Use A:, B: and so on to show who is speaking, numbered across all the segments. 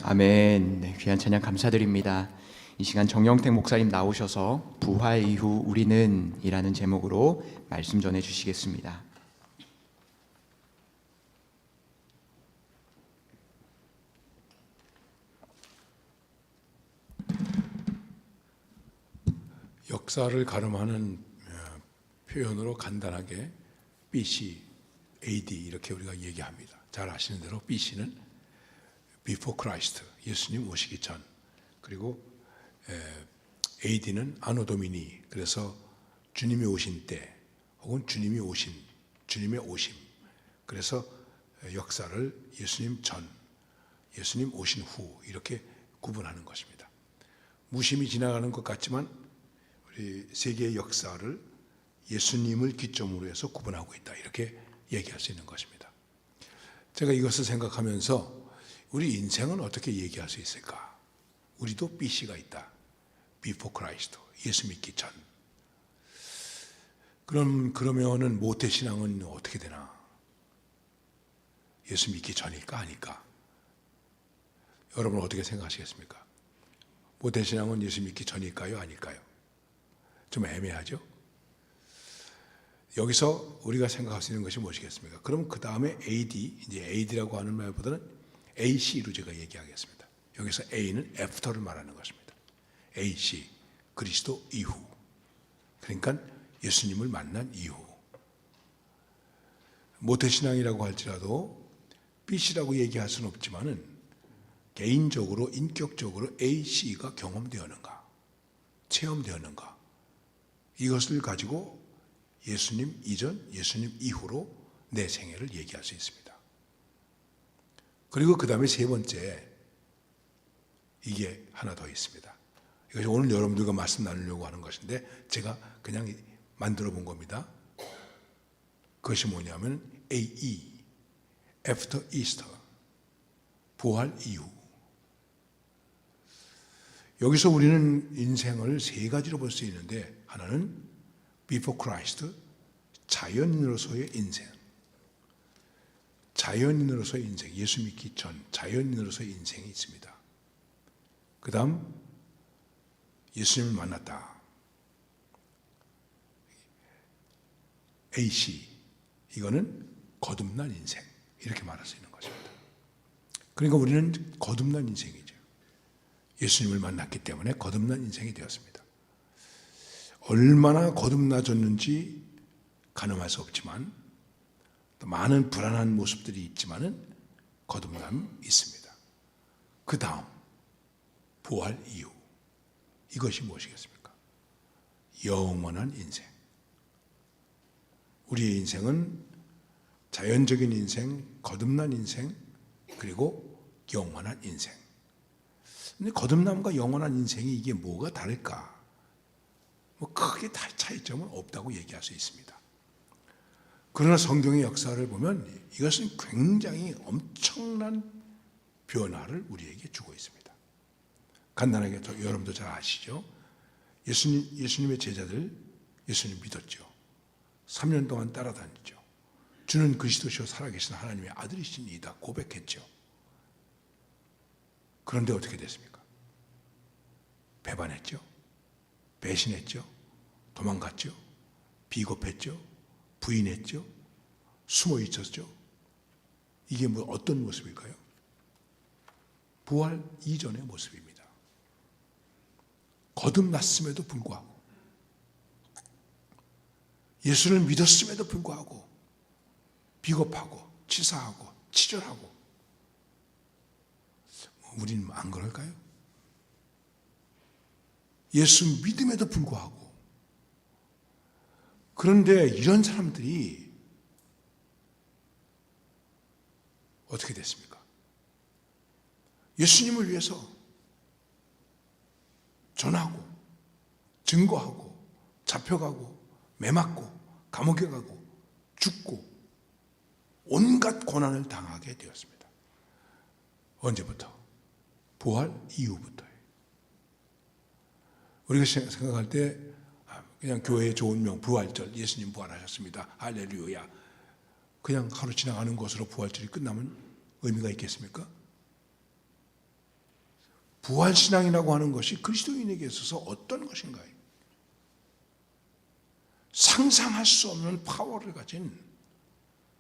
A: 아멘. 네, 귀한 찬양 감사드립니다. 이 시간 정영택 목사님 나오셔서 부활 이후 우리는 이라는 제목으로 말씀 전해 주시겠습니다.
B: 역사를 가름하는 표현으로 간단하게 BC, AD 이렇게 우리가 얘기합니다. 잘 아시는 대로 BC는 Before Christ, 예수님 오시기 전, 그리고 AD는 아노 도미니, 그래서 주님이 오신 때 혹은 주님의 오심, 그래서 역사를 예수님 전, 예수님 오신 후 이렇게 구분하는 것입니다. 무심히 지나가는 것 같지만 우리 세계의 역사를 예수님을 기점으로 해서 구분하고 있다, 이렇게 얘기할 수 있는 것입니다. 제가 이것을 생각하면서 우리 인생은 어떻게 얘기할 수 있을까? 우리도 BC가 있다. Before Christ, 예수 믿기 전. 그러면은 모태신앙은 어떻게 되나? 예수 믿기 전일까 아닐까? 여러분 어떻게 생각하시겠습니까? 모태신앙은 예수 믿기 전일까요 아닐까요? 좀 애매하죠? 여기서 우리가 생각할 수 있는 것이 무엇이겠습니까? 그럼 그 다음에 AD, 이제 AD라고 하는 말보다는 AC로 제가 얘기하겠습니다. 여기서 A는 애프터를 말하는 것입니다. AC, 그리스도 이후. 그러니까 예수님을 만난 이후. 모태신앙이라고 할지라도 BC라고 얘기할 수는 없지만은 개인적으로, 인격적으로 AC가 경험되었는가, 체험되었는가, 이것을 가지고 예수님 이전, 예수님 이후로 내 생애를 얘기할 수 있습니다. 그리고 그 다음에 세 번째, 이게 하나 더 있습니다. 이것이 오늘 여러분들과 말씀 나누려고 하는 것인데 제가 그냥 만들어 본 겁니다. 그것이 뭐냐면 AE, After Easter, 부활 이후. 여기서 우리는 인생을 세 가지로 볼 수 있는데, 하나는 Before Christ, 자연인으로서의 인생. 자연인으로서의 인생, 예수 믿기 전 자연인으로서의 인생이 있습니다. 그 다음 예수님을 만났다. AC, 이거는 거듭난 인생, 이렇게 말할 수 있는 것입니다. 그러니까 우리는 거듭난 인생이죠. 예수님을 만났기 때문에 거듭난 인생이 되었습니다. 얼마나 거듭나졌는지 가늠할 수 없지만, 또 많은 불안한 모습들이 있지만은 거듭남이 있습니다. 그 다음 부활 이후, 이것이 무엇이겠습니까? 영원한 인생. 우리의 인생은 자연적인 인생, 거듭난 인생, 그리고 영원한 인생. 근데 거듭남과 영원한 인생이 이게 뭐가 다를까? 뭐 크게 차이점은 없다고 얘기할 수 있습니다. 그러나 성경의 역사를 보면 이것은 굉장히 엄청난 변화를 우리에게 주고 있습니다. 간단하게 여러분도 잘 아시죠? 예수님의 제자들, 예수님 믿었죠. 3년 동안 따라다녔죠. 주는 그리스도시요 살아계신 하나님의 아들이시니이다 고백했죠. 그런데 어떻게 됐습니까? 배반했죠. 배신했죠. 도망갔죠. 비겁했죠. 부인했죠. 숨어 있었죠. 이게 어떤 모습일까요? 부활 이전의 모습입니다. 거듭났음에도 불구하고, 예수를 믿었음에도 불구하고 비겁하고 치사하고 치졸하고, 우리는 안 그럴까요? 예수 믿음에도 불구하고. 그런데 이런 사람들이 어떻게 됐습니까? 예수님을 위해서 전하고 증거하고 잡혀가고 매맞고 감옥에 가고 죽고 온갖 고난을 당하게 되었습니다. 언제부터? 부활 이후부터예요. 우리가 생각할 때 그냥 교회의 좋은 명, 부활절, 예수님 부활하셨습니다, 할렐루야, 그냥 하루 지나가는 것으로 부활절이 끝나면 의미가 있겠습니까? 부활신앙이라고 하는 것이 그리스도인에게 있어서 어떤 것인가요? 상상할 수 없는 파워를 가진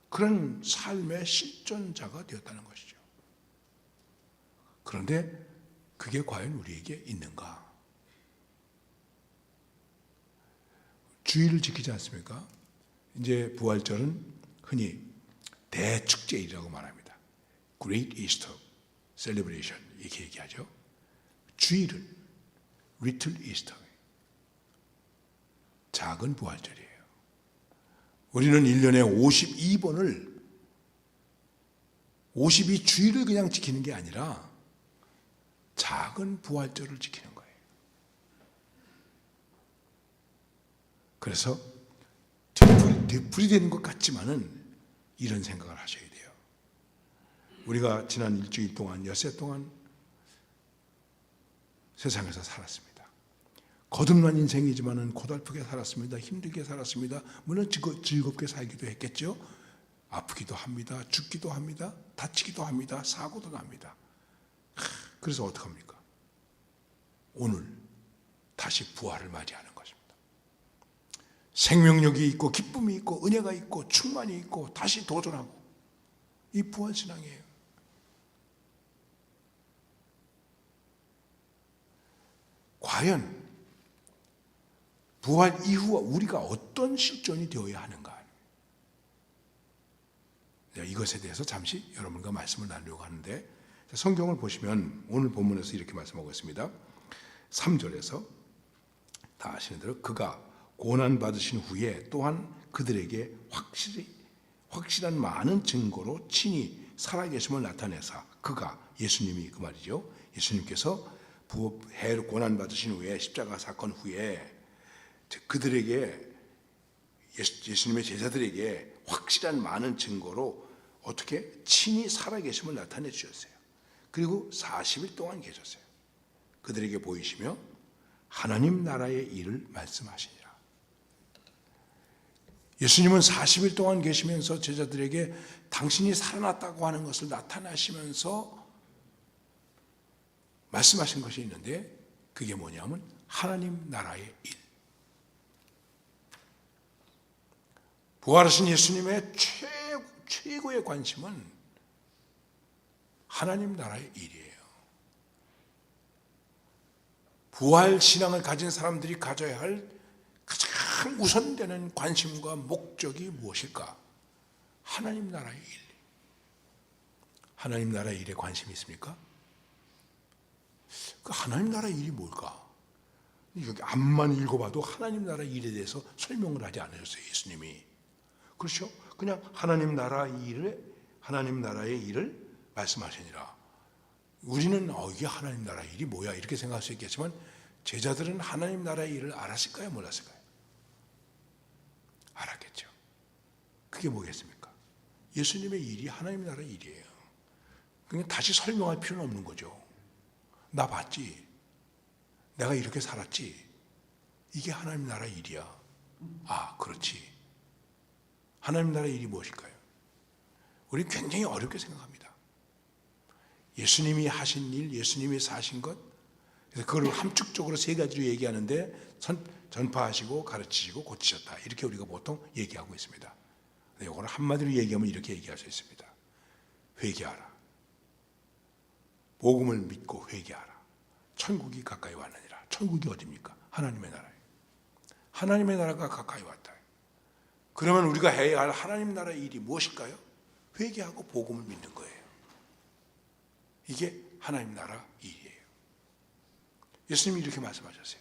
B: 그런 삶의 실존자가 되었다는 것이죠. 그런데 그게 과연 우리에게 있는가? 주일을 지키지 않습니까? 이제 부활절은 흔히 대축제일이라고 말합니다. Great Easter Celebration 이렇게 얘기하죠. 주일은 Little Easter, 작은 부활절이에요. 우리는 1년에 52번을 52주일을 그냥 지키는 게 아니라 작은 부활절을 지키는 거예요. 그래서 뒤풀이 되는 것 같지만은 이런 생각을 하셔야 돼요. 우리가 지난 일주일 동안, 엿새 동안 세상에서 살았습니다. 거듭난 인생이지만은 고달프게 살았습니다. 힘들게 살았습니다. 물론 즐겁게 살기도 했겠죠. 아프기도 합니다. 죽기도 합니다. 다치기도 합니다. 사고도 납니다. 그래서 어떡합니까? 오늘 다시 부활을 맞이하는 것입니다. 생명력이 있고 기쁨이 있고 은혜가 있고 충만이 있고 다시 도전하고, 이 부활신앙이에요. 과연 부활 이후와 우리가 어떤 실존이 되어야 하는가? 이것에 대해서 잠시 여러분과 말씀을 나누려고 하는데, 성경을 보시면 오늘 본문에서 이렇게 말씀하고 있습니다. 3절에서 다 아시는 대로 그가 고난 받으신 후에 또한 그들에게 확실한 많은 증거로 친히 살아계심을 나타내사, 그가 예수님이 그 말이죠. 예수님께서 고난 받으신 후에 십자가 사건 후에 그들에게 예수님의 제자들에게 확실한 많은 증거로 어떻게 친히 살아계심을 나타내 주셨어요. 그리고 40일 동안 계셨어요. 그들에게 보이시며 하나님 나라의 일을 말씀하시니라. 예수님은 40일 동안 계시면서 제자들에게 당신이 살아났다고 하는 것을 나타나시면서 말씀하신 것이 있는데, 그게 뭐냐면 하나님 나라의 일. 부활하신 예수님의 최고의 관심은 하나님 나라의 일이에요. 부활 신앙을 가진 사람들이 가져야 할 가장 우선되는 관심과 목적이 무엇일까? 하나님 나라의 일. 하나님 나라의 일에 관심이 있습니까? 그 하나님 나라의 일이 뭘까? 여기 앞만 읽어봐도 하나님 나라의 일에 대해서 설명을 하지 않으셨어요, 예수님이. 그렇죠? 그냥 하나님 나라의 일을 말씀하시니라. 우리는 이게 하나님 나라의 일이 뭐야 이렇게 생각할 수 있겠지만, 제자들은 하나님 나라의 일을 알았을까요, 몰랐을까요? 알았겠죠. 그게 뭐겠습니까? 예수님의 일이 하나님 나라의 일이에요. 그냥 다시 설명할 필요는 없는 거죠. 나 봤지? 내가 이렇게 살았지? 이게 하나님 나라의 일이야. 아, 그렇지. 하나님 나라의 일이 무엇일까요? 우리 굉장히 어렵게 생각합니다. 예수님이 하신 일, 예수님이 사신 것, 그래서 그걸 함축적으로 세 가지로 얘기하는데, 전파하시고 가르치시고 고치셨다, 이렇게 우리가 보통 얘기하고 있습니다. 이거를 한마디로 얘기하면 이렇게 얘기할 수 있습니다. 회개하라. 복음을 믿고 회개하라. 천국이 가까이 왔느니라. 천국이 어디입니까? 하나님의 나라예요. 하나님의 나라가 가까이 왔다. 그러면 우리가 해야 할 하나님 나라의 일이 무엇일까요? 회개하고 복음을 믿는 거예요. 이게 하나님 나라 일이에요. 예수님이 이렇게 말씀하셨어요.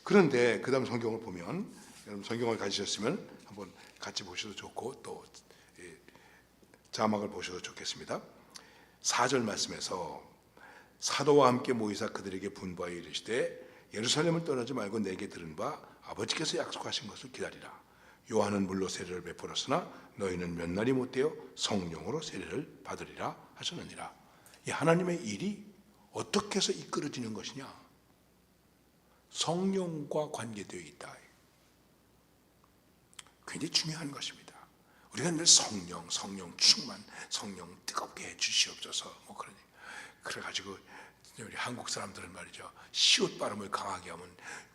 B: 그런데 그 다음 성경을 보면, 여러분 성경을 가지셨으면 한번 같이 보셔도 좋고 또 자막을 보셔도 좋겠습니다. 4절 말씀에서 사도와 함께 모이사 그들에게 분부하여 이르시되 예루살렘을 떠나지 말고 내게 들은 바 아버지께서 약속하신 것을 기다리라. 요한은 물로 세례를 베풀었으나 너희는 몇 날이 못되어 성령으로 세례를 받으리라 하셨느니라. 이 하나님의 일이 어떻게 해서 이끌어지는 것이냐? 성령과 관계되어 있다. 굉장히 중요한 것입니다. 우리가 늘 성령 충만, 성령 뜨겁게 해 주시옵소서 그러니 그래가지고 우리 한국 사람들은 말이죠, 시옷 발음을 강하게 하면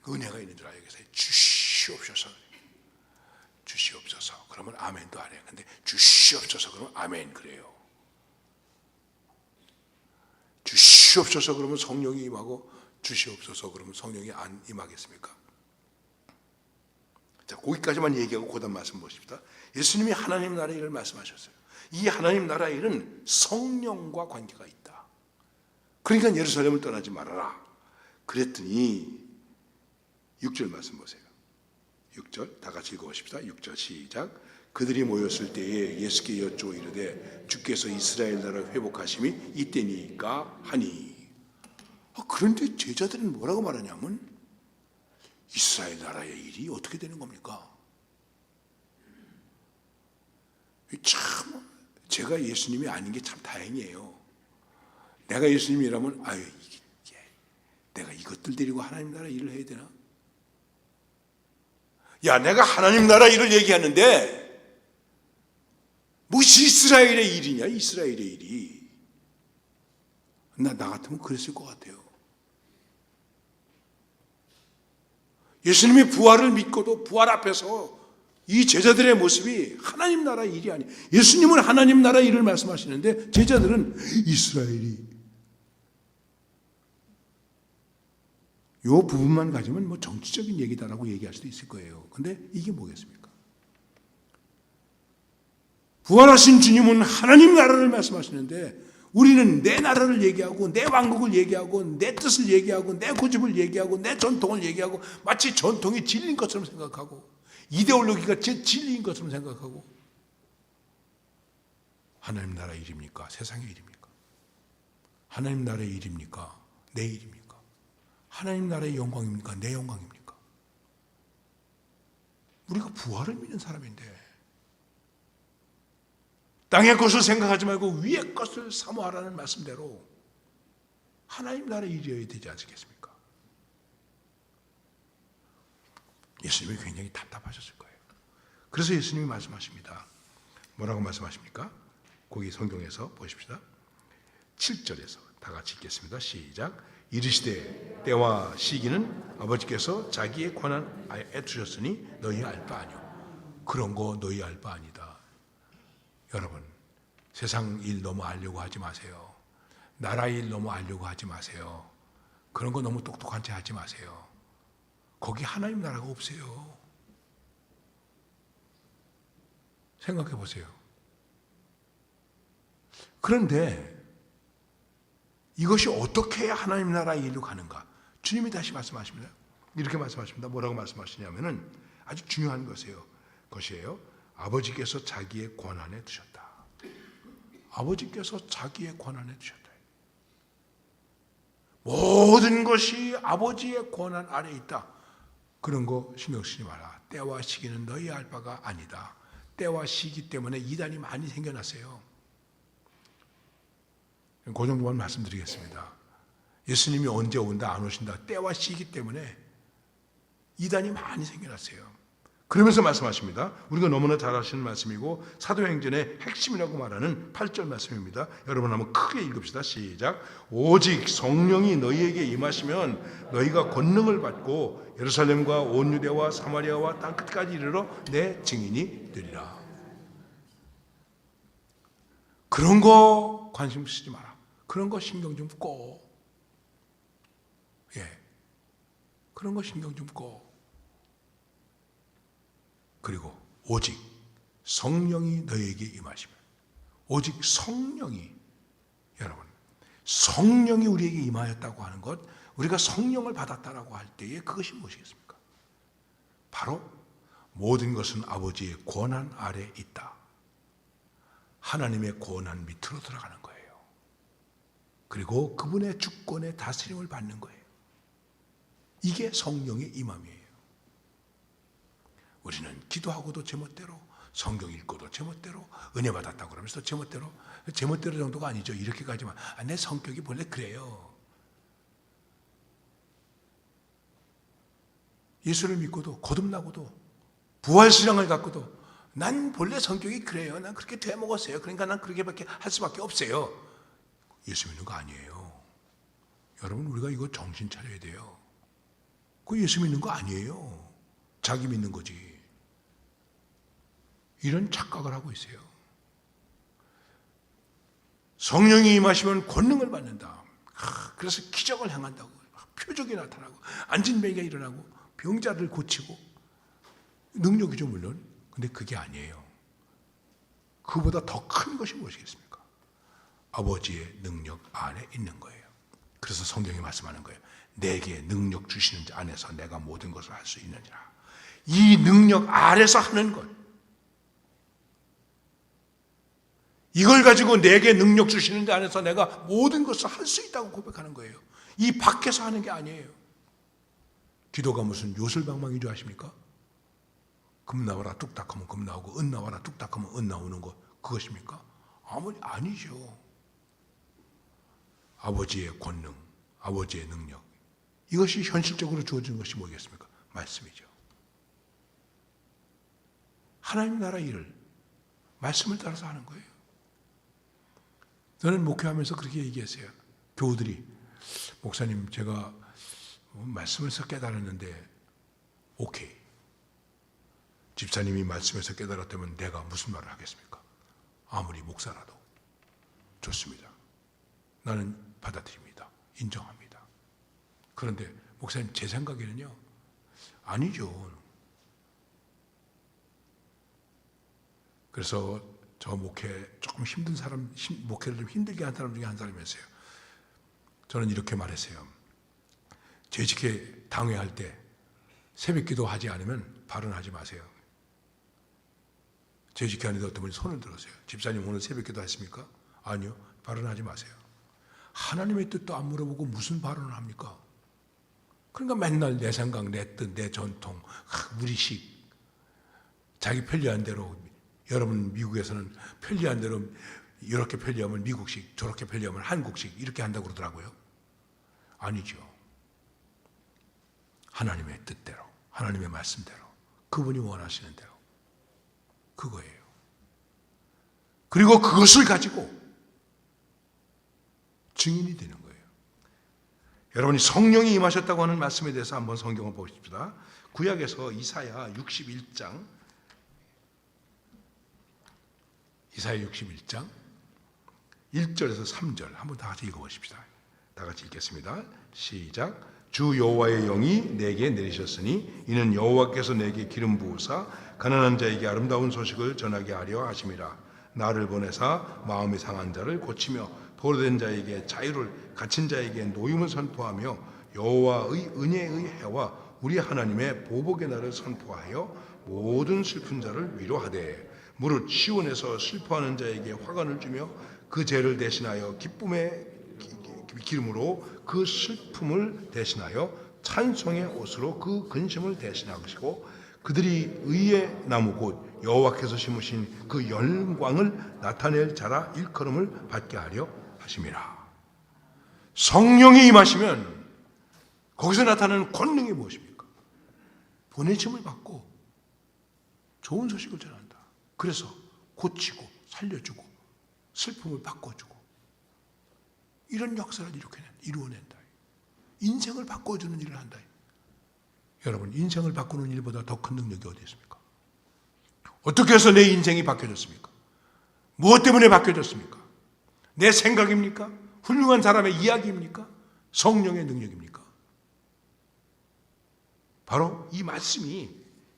B: 은혜가 있는 줄 알겠어요. 주시옵소서, 주시옵소서 그러면 아멘도 안 해요. 근데 주시옵소서 그러면 아멘 그래요. 주시옵소서 그러면 성령이 임하고, 주시옵소서 그러면 성령이 안 임하겠습니까? 자, 거기까지만 얘기하고 그 다음 말씀 보십시다. 예수님이 하나님 나라의 일을 말씀하셨어요. 이 하나님 나라의 일은 성령과 관계가 있다. 그러니까 예루살렘을 떠나지 말아라 그랬더니 6절 말씀 보세요. 6절 다 같이 읽어보십시다. 6절 시작. 그들이 모였을 때에 예수께 여쭈어 이르되 주께서 이스라엘 나라를 회복하심이 이때니까 하니. 그런데 제자들은 뭐라고 말하냐면 이스라엘 나라의 일이 어떻게 되는 겁니까? 참 제가 예수님이 아닌 게 참 다행이에요. 내가 예수님이라면 내가 이것들 데리고 하나님 나라 일을 해야 되나? 야, 내가 하나님 나라 일을 얘기하는데 무엇이 이스라엘의 일이냐? 이스라엘의 일이. 나 같으면 그랬을 것 같아요. 예수님이 부활을 믿고도 부활 앞에서 이 제자들의 모습이 하나님 나라 일이 아니에요. 예수님은 하나님 나라 일을 말씀하시는데 제자들은 이스라엘이. 이 부분만 가지면 뭐 정치적인 얘기다라고 얘기할 수도 있을 거예요. 근데 이게 뭐겠습니까? 부활하신 주님은 하나님 나라를 말씀하시는데 우리는 내 나라를 얘기하고 내 왕국을 얘기하고 내 뜻을 얘기하고 내 고집을 얘기하고 내 전통을 얘기하고 마치 전통이 진리인 것처럼 생각하고 이데올로기가 제 진리인 것처럼 생각하고. 하나님 나라의 일입니까? 세상의 일입니까? 하나님 나라의 일입니까? 내 일입니까? 하나님 나라의 영광입니까? 내 영광입니까? 우리가 부활을 믿는 사람인데 땅의 것을 생각하지 말고 위의 것을 사모하라는 말씀대로 하나님 나라의 일이어야 되지 않겠습니까? 예수님이 굉장히 답답하셨을 거예요. 그래서 예수님이 말씀하십니다. 뭐라고 말씀하십니까? 거기 성경에서 보십시다. 7절에서 다 같이 읽겠습니다. 시작. 이르시되 때와 시기는 아버지께서 자기의 권한에 두셨으니 너희 알 바 아니오. 그런 거 너희 알 바 아니다. 여러분, 세상 일 너무 알려고 하지 마세요. 나라 일 너무 알려고 하지 마세요. 그런 거 너무 똑똑한 체 하지 마세요. 거기 하나님 나라가 없어요. 생각해 보세요. 그런데 이것이 어떻게 해야 하나님 나라의 일로 가는가? 주님이 다시 말씀하십니다. 이렇게 말씀하십니다. 뭐라고 말씀하시냐면은 아주 중요한 것이에요. 아버지께서 자기의 권한에 두셨다. 아버지께서 자기의 권한에 두셨다. 모든 것이 아버지의 권한 아래 있다. 그런 거 신경 쓰지 마라. 때와 시기는 너희 알 바가 아니다. 때와 시기 때문에 이단이 많이 생겨났어요. 그 정도만 말씀드리겠습니다. 예수님이 언제 온다 안 오신다 때와 시기 때문에 이단이 많이 생겨났어요. 그러면서 말씀하십니다. 우리가 너무나 잘 아시는 말씀이고 사도행전의 핵심이라고 말하는 8절 말씀입니다. 여러분 한번 크게 읽읍시다. 시작. 오직 성령이 너희에게 임하시면 너희가 권능을 받고 예루살렘과 온 유대와 사마리아와 땅 끝까지 이르러 내 증인이 되리라. 그런 거 관심 쓰지 마라. 그런 거 신경 좀 꺼. 그런 거 신경 좀 꺼. 그리고 오직 성령이 너에게 임하시면, 오직 성령이, 여러분 성령이 우리에게 임하였다고 하는 것, 우리가 성령을 받았다라고 할 때에 그것이 무엇이겠습니까? 바로 모든 것은 아버지의 권한 아래 있다. 하나님의 권한 밑으로 들어가는 거예요. 그리고 그분의 주권의 다스림을 받는 거예요. 이게 성령의 임함이에요. 우리는 기도하고도 제멋대로, 성경 읽고도 제멋대로, 은혜 받았다고 그러면서 제멋대로 정도가 아니죠. 이렇게까지만 내 성격이 원래 그래요. 예수를 믿고도 거듭나고도 부활신앙을 갖고도 난 본래 성격이 그래요. 난 그렇게 되먹었어요. 그러니까 난 그렇게밖에 할 수밖에 없어요. 예수 믿는 거 아니에요. 여러분, 우리가 이거 정신 차려야 돼요. 그거 예수 믿는 거 아니에요. 자기 믿는 거지. 이런 착각을 하고 있어요. 성령이 임하시면 권능을 받는다. 그래서 기적을 행한다고. 표적이 나타나고 안진뱅이가 일어나고 병자를 고치고 능력이죠 물론. 근데 그게 아니에요. 그보다 더 큰 것이 무엇이겠습니까? 아버지의 능력 안에 있는 거예요. 그래서 성경이 말씀하는 거예요. 내게 능력 주시는 자 안에서 내가 모든 것을 할 수 있느니라. 이 능력 아래서 하는 것, 이걸 가지고 내게 능력 주시는 자 안에서 내가 모든 것을 할 수 있다고 고백하는 거예요. 이 밖에서 하는 게 아니에요. 기도가 무슨 요술방망이인 줄 아십니까? 금 나와라 뚝딱 하면 금 나오고 은 나와라 뚝딱 하면 은 나오는 것, 그것입니까? 아니죠. 아버지의 권능, 아버지의 능력, 이것이 현실적으로 주어지는 것이 뭐겠습니까? 말씀이죠. 하나님 나라 일을 말씀을 따라서 하는 거예요. 저는 목회하면서 그렇게 얘기했어요. 교우들이, 목사님 제가 말씀에서 깨달았는데 오케이. 집사님이 말씀에서 깨달았다면 내가 무슨 말을 하겠습니까? 아무리 목사라도 좋습니다. 나는 받아들입니다. 인정합니다. 그런데 목사님 제 생각에는요, 아니죠. 그래서 저 목회 조금 힘든 사람, 목회를 좀 힘들게 한 사람 중에 한 사람이었어요. 저는 이렇게 말했어요. 재직회 당회할 때 새벽 기도 하지 않으면 발언하지 마세요. 재직회 하는데 어떤 분이 손을 들었어요. 집사님 오늘 새벽 기도 했습니까? 아니요. 발언하지 마세요. 하나님의 뜻도 안 물어보고 무슨 발언을 합니까? 그러니까 맨날 내 생각, 내 뜻, 내 전통, 우리식, 자기 편리한 대로. 여러분 미국에서는 편리한 대로 이렇게 편리하면 미국식, 저렇게 편리하면 한국식 이렇게 한다고 그러더라고요. 아니죠. 하나님의 뜻대로, 하나님의 말씀대로, 그분이 원하시는 대로, 그거예요. 그리고 그것을 가지고 증인이 되는 거예요. 여러분이 성령이 임하셨다고 하는 말씀에 대해서 한번 성경을 보십시다. 구약에서 이사야 61장 1절에서 3절 한번 다 같이 읽어보십시다. 다 같이 읽겠습니다. 시작. 주 여호와의 영이 내게 내리셨으니 이는 여호와께서 내게 기름 부으사 가난한 자에게 아름다운 소식을 전하게 하려 하심이라. 나를 보내사 마음이 상한 자를 고치며 포로된 자에게 자유를, 갇힌 자에게 노임을 선포하며 여호와의 은혜의 해와 우리 하나님의 보복의 날을 선포하여 모든 슬픈 자를 위로하되 무릇 시온에서 슬퍼하는 자에게 화관을 주며 그 죄를 대신하여 기쁨의 기름으로 그 슬픔을 대신하여 찬송의 옷으로 그 근심을 대신하시고 그들이 의의 나무 곧 여호와께서 심으신 그 영광을 나타낼 자라 일컬음을 받게 하려 하심이라. 성령이 임하시면 거기서 나타나는 권능이 무엇입니까? 보내심을 받고 좋은 소식을 전한다. 그래서 고치고 살려주고 슬픔을 바꿔주고 이런 역사를 이루어낸다. 인생을 바꿔주는 일을 한다. 여러분, 인생을 바꾸는 일보다 더 큰 능력이 어디 있습니까? 어떻게 해서 내 인생이 바뀌어졌습니까? 무엇 때문에 바뀌어졌습니까? 내 생각입니까? 훌륭한 사람의 이야기입니까? 성령의 능력입니까? 바로 이 말씀이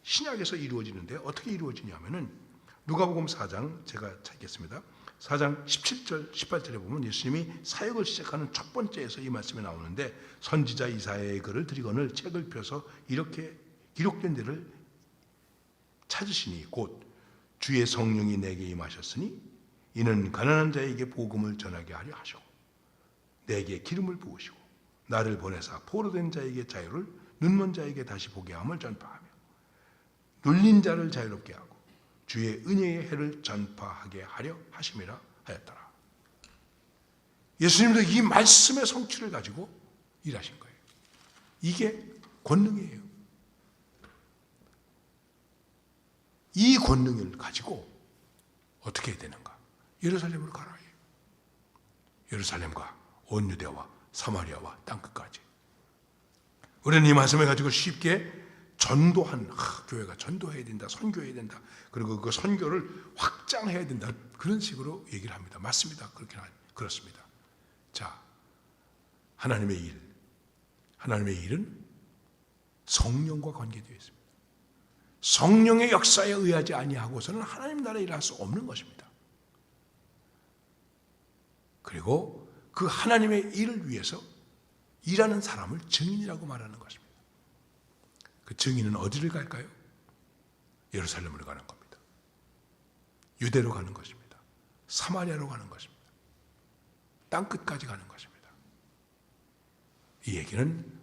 B: 신약에서 이루어지는데 어떻게 이루어지냐면은 누가복음 4장 제가 찾겠습니다. 4장 17절 18절에 보면 예수님이 사역을 시작하는 첫 번째에서 이 말씀이 나오는데 선지자 이사야의 글을 드리거늘 책을 펴서 이렇게 기록된 데를 찾으시니 곧 주의 성령이 내게 임하셨으니 이는 가난한 자에게 복음을 전하게 하려 하시고 내게 기름을 부으시고 나를 보내사 포로된 자에게 자유를 눈먼 자에게 다시 보게 함을 전파하며 눌린 자를 자유롭게 하고 주의 은혜의 해를 전파하게 하려 하심이라 하였더라. 예수님도 이 말씀의 성취를 가지고 일하신 거예요. 이게 권능이에요. 이 권능을 가지고 어떻게 해야 되는가? 예루살렘으로 가라. 예루살렘과 온 유대와 사마리아와 땅끝까지. 우리는 이 말씀을 가지고 쉽게 전도한, 교회가 전도해야 된다, 선교해야 된다, 그리고 그 선교를 확장해야 된다, 그런 식으로 얘기를 합니다. 맞습니다. 그렇습니다. 자, 하나님의 일은 성령과 관계되어 있습니다. 성령의 역사에 의하지 아니하고서는 하나님 나라에 일할 수 없는 것입니다. 그리고 그 하나님의 일을 위해서 일하는 사람을 증인이라고 말하는 것입니다. 그 증인은 어디를 갈까요? 예루살렘으로 가는 겁니다. 유대로 가는 것입니다. 사마리아로 가는 것입니다. 땅끝까지 가는 것입니다. 이 얘기는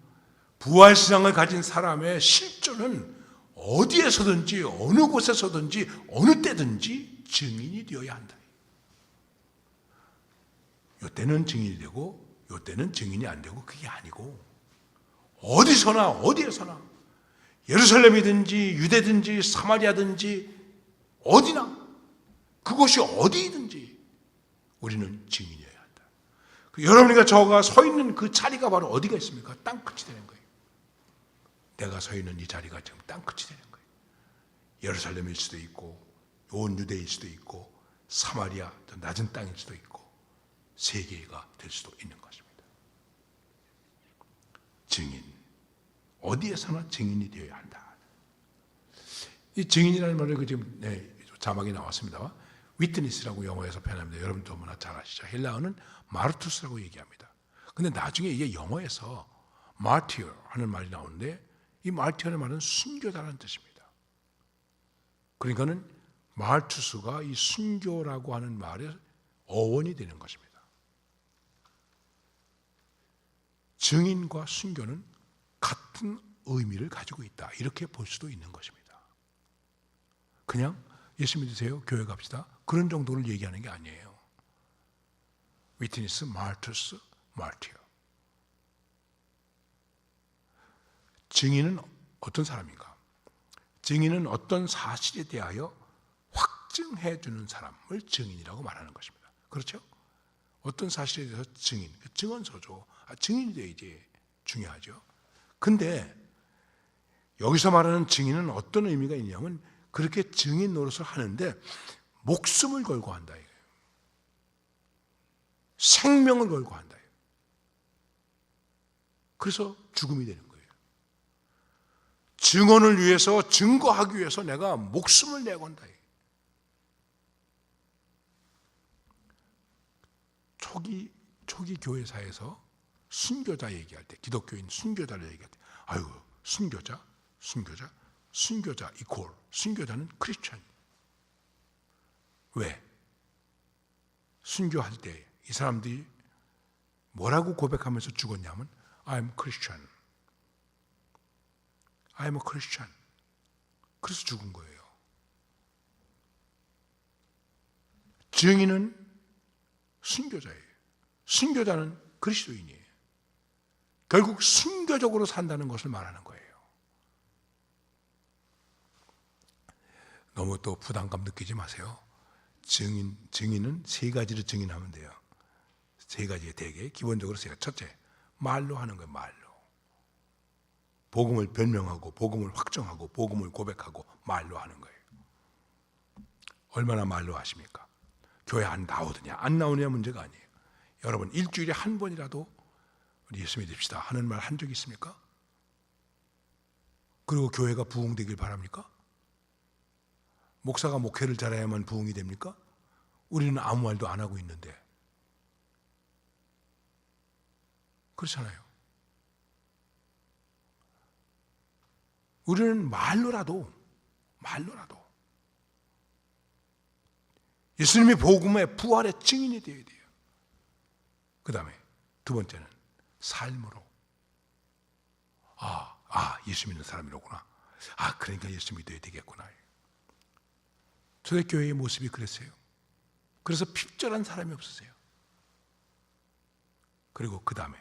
B: 부활신앙을 가진 사람의 실존은 어디에서든지 어느 곳에서든지 어느 때든지 증인이 되어야 한다. 이때는 증인이 되고 이때는 증인이 안 되고, 그게 아니고 어디에서나 예루살렘이든지 유대든지 사마리아든지 어디나, 그곳이 어디든지 우리는 증인이어야 한다. 여러분과 저가 서 있는 그 자리가 바로 어디가 있습니까? 땅끝이 되는 거예요. 내가 서 있는 이 자리가 지금 땅끝이 되는 거예요. 예루살렘일 수도 있고 온 유대일 수도 있고 사마리아 더 낮은 땅일 수도 있고 세계가 될 수도 있는 것입니다. 증인, 어디에서나 증인이 되어야 한다. 이 증인이라는 말을 지금 자막이 나왔습니다. 위트니스라고 영어에서 표현합니다. 여러분 너무나 잘 아시죠? 헬라어는 마르투스라고 얘기합니다. 근데 나중에 이게 영어에서 마티어 하는 말이 나오는데, 이 마티어는 말은 순교자라는 뜻입니다. 그러니까는 마르투스가 이 순교라고 하는 말의 어원이 되는 것입니다. 증인과 순교는 같은 의미를 가지고 있다, 이렇게 볼 수도 있는 것입니다. 그냥 예수 믿으세요, 교회 갑시다, 그런 정도를 얘기하는 게 아니에요. 위트니스, 마르투스, 마티어. 증인은 어떤 사람인가? 증인은 어떤 사실에 대하여 확증해 주는 사람을 증인이라고 말하는 것입니다. 그렇죠? 어떤 사실에 대해서 증인, 증언서죠. 증인이 돼야지 중요하죠. 근데 여기서 말하는 증인은 어떤 의미가 있냐면, 그렇게 증인 노릇을 하는데 목숨을 걸고 한다, 이거예요. 생명을 걸고 한다. 그래서 죽음이 되는 거예요. 증언을 위해서, 증거하기 위해서 내가 목숨을 내건다. 초기 교회사에서 순교자 얘기할 때, 기독교인 순교자를 얘기할 때, 아유, 순교자 이퀄, 순교자는 크리스천. 왜? 순교할 때 이 사람들이 뭐라고 고백하면서 죽었냐면, I'm Christian. I'm a Christian. 그래서 죽은 거예요. 증인은 순교자예요. 순교자는 그리스도인이에요. 결국 순교적으로 산다는 것을 말하는 거예요. 너무 또 부담감 느끼지 마세요. 증인은 세 가지를 증인하면 돼요. 세 가지의 대개, 기본적으로 첫째, 말로 하는 거예요. 말로. 복음을 변명하고, 복음을 확정하고, 복음을 고백하고, 말로 하는 거예요. 얼마나 말로 하십니까? 교회 안 나오느냐 안 나오느냐 문제가 아니에요. 여러분 일주일에 한 번이라도 우리 예수 믿읍시다 하는 말 한 적 있습니까? 그리고 교회가 부흥되길 바랍니까? 목사가 목회를 잘해야만 부흥이 됩니까? 우리는 아무 말도 안 하고 있는데. 그렇잖아요. 우리는 말로라도 예수님의 복음의 부활의 증인이 되어야 돼요. 그 다음에 두 번째는 삶으로. 예수 믿는 사람이로구나. 그러니까 예수 믿어야 되겠구나. 초대교회의 모습이 그랬어요. 그래서 핍절한 사람이 없으세요. 그리고 그 다음에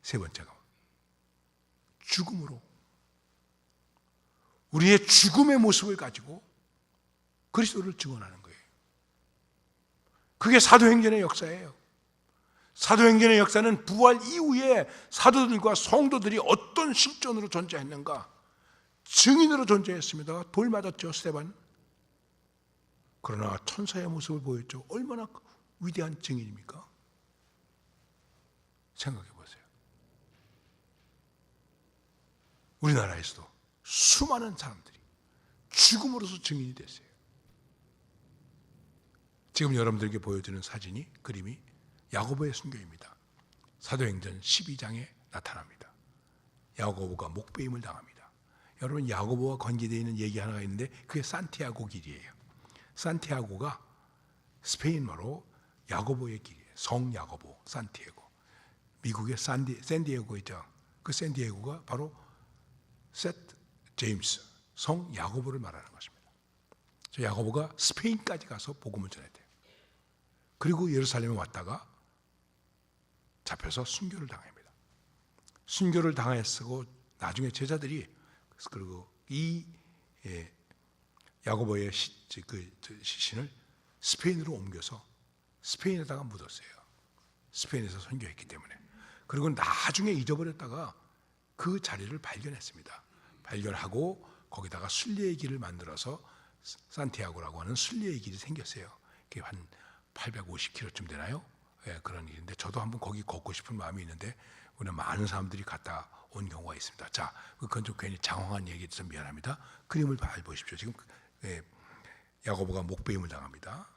B: 세 번째가 죽음으로. 우리의 죽음의 모습을 가지고 그리스도를 증언하는 거예요. 그게 사도행전의 역사예요. 사도행전의 역사는 부활 이후에 사도들과 성도들이 어떤 실존으로 존재했는가, 증인으로 존재했습니다. 돌 맞았죠, 스데반. 그러나 천사의 모습을 보였죠. 얼마나 위대한 증인입니까? 생각해 보세요. 우리나라에서도 수많은 사람들이 죽음으로써 증인이 됐어요. 지금 여러분들에게 보여주는 사진이, 그림이 야고보의 순교입니다. 사도행전 12장에 나타납니다. 야고보가 목베임을 당합니다. 여러분, 야고보와 관계되어 있는 얘기 하나가 있는데 그게 산티아고 길이에요. 산티아고가 스페인어로 야고보의 길이에요. 성 야고보, 산티아고. 미국의 샌디에고 있죠. 그 샌디에고가 바로 세트 제임스, 성 야고보를 말하는 것입니다. 저 야고보가 스페인까지 가서 복음을 전했대요. 그리고 예루살렘에 왔다가 잡혀서 순교를 당합니다. 순교를 당했고 나중에 제자들이 그리고 이 야고보의 시신을 스페인으로 옮겨서 스페인에다가 묻었어요. 스페인에서 선교했기 때문에. 그리고 나중에 잊어버렸다가 그 자리를 발견했습니다. 발견하고 거기다가 순례의 길을 만들어서 산티아고라고 하는 순례의 길이 생겼어요. 그게 한 850km쯤 되나요? 예, 그런 일인데 저도 한번 거기 걷고 싶은 마음이 있는데 오늘 많은 사람들이 갔다 온 경우가 있습니다. 자, 그건 좀 괜히 장황한 얘기해서 미안합니다. 그림을 잘 보십시오. 지금 야고보가 목베임을 당합니다.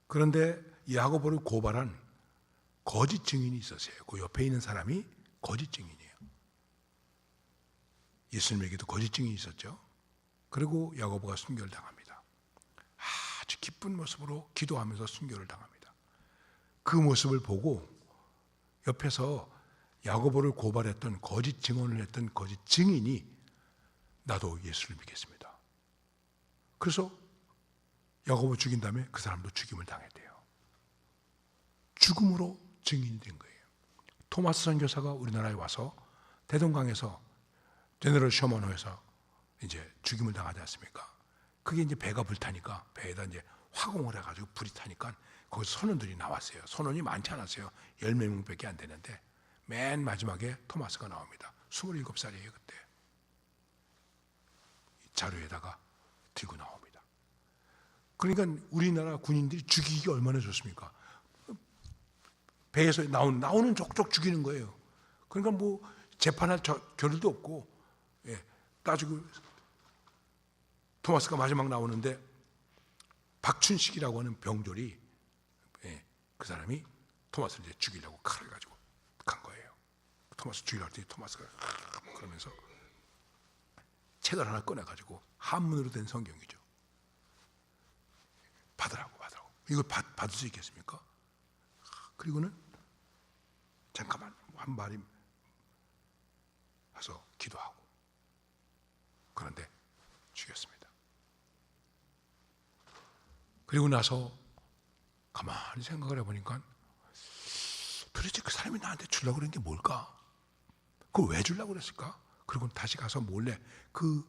B: 그런데 야고보를 고발한 거짓 증인이 있었어요. 그 옆에 있는 사람이 거짓 증인이에요. 예수님에게도 거짓 증인이 있었죠. 그리고 야고보가 순교를 당합니다. 아주 기쁜 모습으로 기도하면서 순교를 당합니다. 그 모습을 보고 옆에서 야고보를 고발했던 거짓 증언을 했던 거짓 증인이 나도 예수를 믿겠습니다. 그래서 야고보 죽인 다음에 그 사람도 죽임을 당했대요. 죽음으로 증인이 된 거예요. 토마스 선교사가 우리나라에 와서 대동강에서 제너럴 셔먼호에서 이제 죽임을 당하지 않습니까? 그게 이제 배가 불타니까 배에다 이제 화공을 해가지고 불이 타니까 거기서 선원들이 나왔어요. 선원이 많지 않았어요. 10몇 명밖에 안 되는데 맨 마지막에 토마스가 나옵니다. 27살이에요 그때. 자루에다가 들고 나옵니다. 그러니까 우리나라 군인들이 죽이기 얼마나 좋습니까? 배에서 나오는 족족 죽이는 거예요. 그러니까 뭐 재판할 겨를도 없고, 따지고 토마스가 마지막 나오는데 박춘식이라고 하는 병졸이 그 사람이 토마스를 이제 죽이려고 칼을 가지고 간 거예요. 토마스 죽이려고 했더니 토마스가 그러면서 책을 하나 꺼내가지고 한문으로 된 성경이죠. 받으라고. 이걸 받을 수 있겠습니까? 그리고는 잠깐만 한 말이 와서 기도하고 그런데 죽였습니다. 그리고 나서 가만히 생각을 해보니까 도대체 그 사람이 나한테 주려고 그런 게 뭘까? 그걸 왜 주려고 그랬을까? 그리고 다시 가서 몰래 그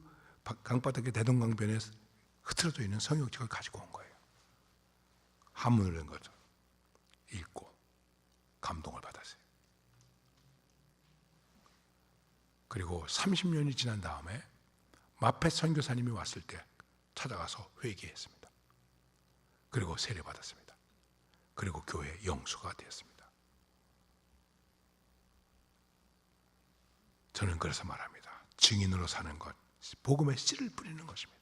B: 강바닥의 대동강변에 흐트러져 있는 성경책을 가지고 온 거예요. 한문을 낸 거죠. 읽고 감동을 받았어요. 그리고 30년이 지난 다음에 마펫 선교사님이 왔을 때 찾아가서 회개했습니다. 그리고 세례받았습니다. 그리고 교회 영수가 되었습니다. 저는 그래서 말합니다. 증인으로 사는 것, 복음의 씨를 뿌리는 것입니다.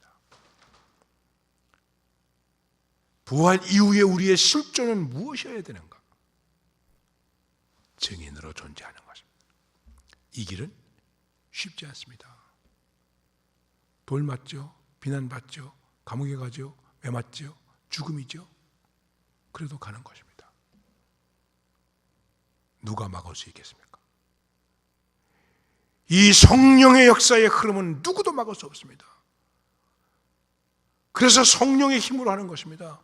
B: 부활 이후에 우리의 실존은 무엇이어야 되는가? 증인으로 존재하는 것입니다. 이 길은 쉽지 않습니다. 돌 맞죠? 비난받죠? 감옥에 가죠? 왜 맞죠? 죽음이죠? 그래도 가는 것입니다. 누가 막을 수 있겠습니까? 이 성령의 역사의 흐름은 누구도 막을 수 없습니다. 그래서 성령의 힘으로 하는 것입니다.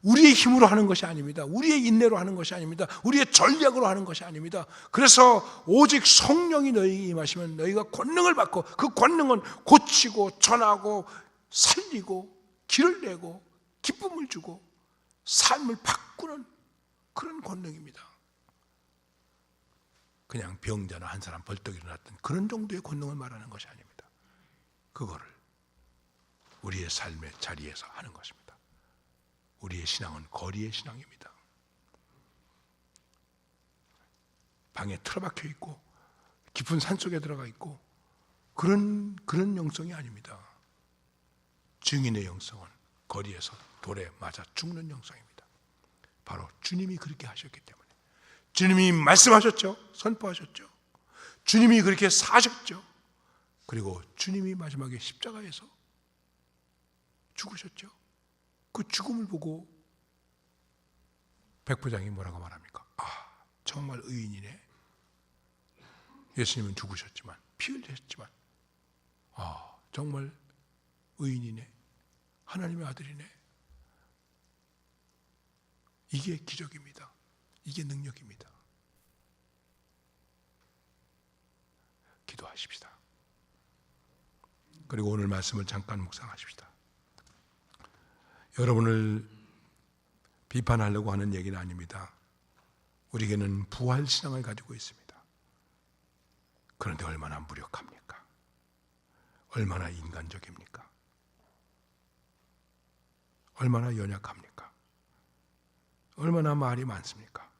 B: 우리의 힘으로 하는 것이 아닙니다. 우리의 인내로 하는 것이 아닙니다. 우리의 전략으로 하는 것이 아닙니다. 그래서 오직 성령이 너희에게 임하시면 너희가 권능을 받고 그 권능은 고치고 전하고 살리고 길을 내고 기쁨을 주고 삶을 바꾸는 그런 권능입니다. 그냥 병자나 한 사람 벌떡 일어났던 그런 정도의 권능을 말하는 것이 아닙니다. 그거를 우리의 삶의 자리에서 하는 것입니다. 우리의 신앙은 거리의 신앙입니다. 방에 틀어박혀 있고 깊은 산속에 들어가 있고 그런 영성이 아닙니다. 증인의 영성은 거리에서 돌에 맞아 죽는 영성입니다. 바로 주님이 그렇게 하셨기 때문에, 주님이 말씀하셨죠. 선포하셨죠. 주님이 그렇게 사셨죠. 그리고 주님이 마지막에 십자가에서 죽으셨죠. 그 죽음을 보고 백부장이 뭐라고 말합니까? 정말 의인이네. 예수님은 죽으셨지만, 피 흘리셨지만, 정말 의인이네. 하나님의 아들이네. 이게 기적입니다. 이게 능력입니다. 기도하십시다. 그리고 오늘 말씀을 잠깐 묵상하십시다. 여러분을 비판하려고 하는 얘기는 아닙니다. 우리에게는 부활신앙을 가지고 있습니다. 그런데 얼마나 무력합니까? 얼마나 인간적입니까? 얼마나 연약합니까? 얼마나 말이 많습니까?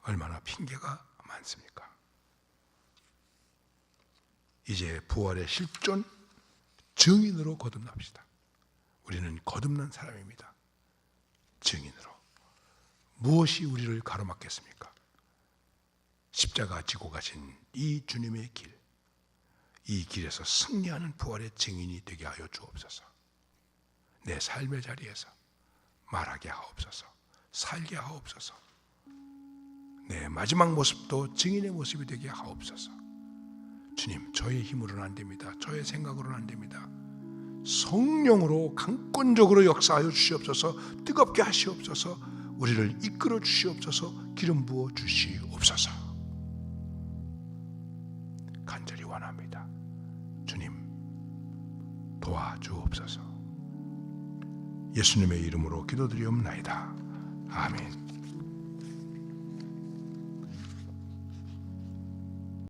B: 얼마나 핑계가 많습니까? 이제 부활의 실존 증인으로 거듭납시다. 우리는 거듭난 사람입니다. 증인으로. 무엇이 우리를 가로막겠습니까? 십자가 지고 가신 이 주님의 길, 이 길에서 승리하는 부활의 증인이 되게 하여 주옵소서. 내 삶의 자리에서 말하게 하옵소서. 살게 하옵소서. 내 마지막 모습도 증인의 모습이 되게 하옵소서. 주님, 저의 힘으로는 안 됩니다. 저의 생각으로는 안 됩니다. 성령으로 강권적으로 역사하여 주시옵소서. 뜨겁게 하시옵소서. 우리를 이끌어 주시옵소서. 기름 부어 주시옵소서. 간절히 원합니다. 주님, 도와주옵소서. 예수님의 이름으로 기도드리옵나이다. 아멘.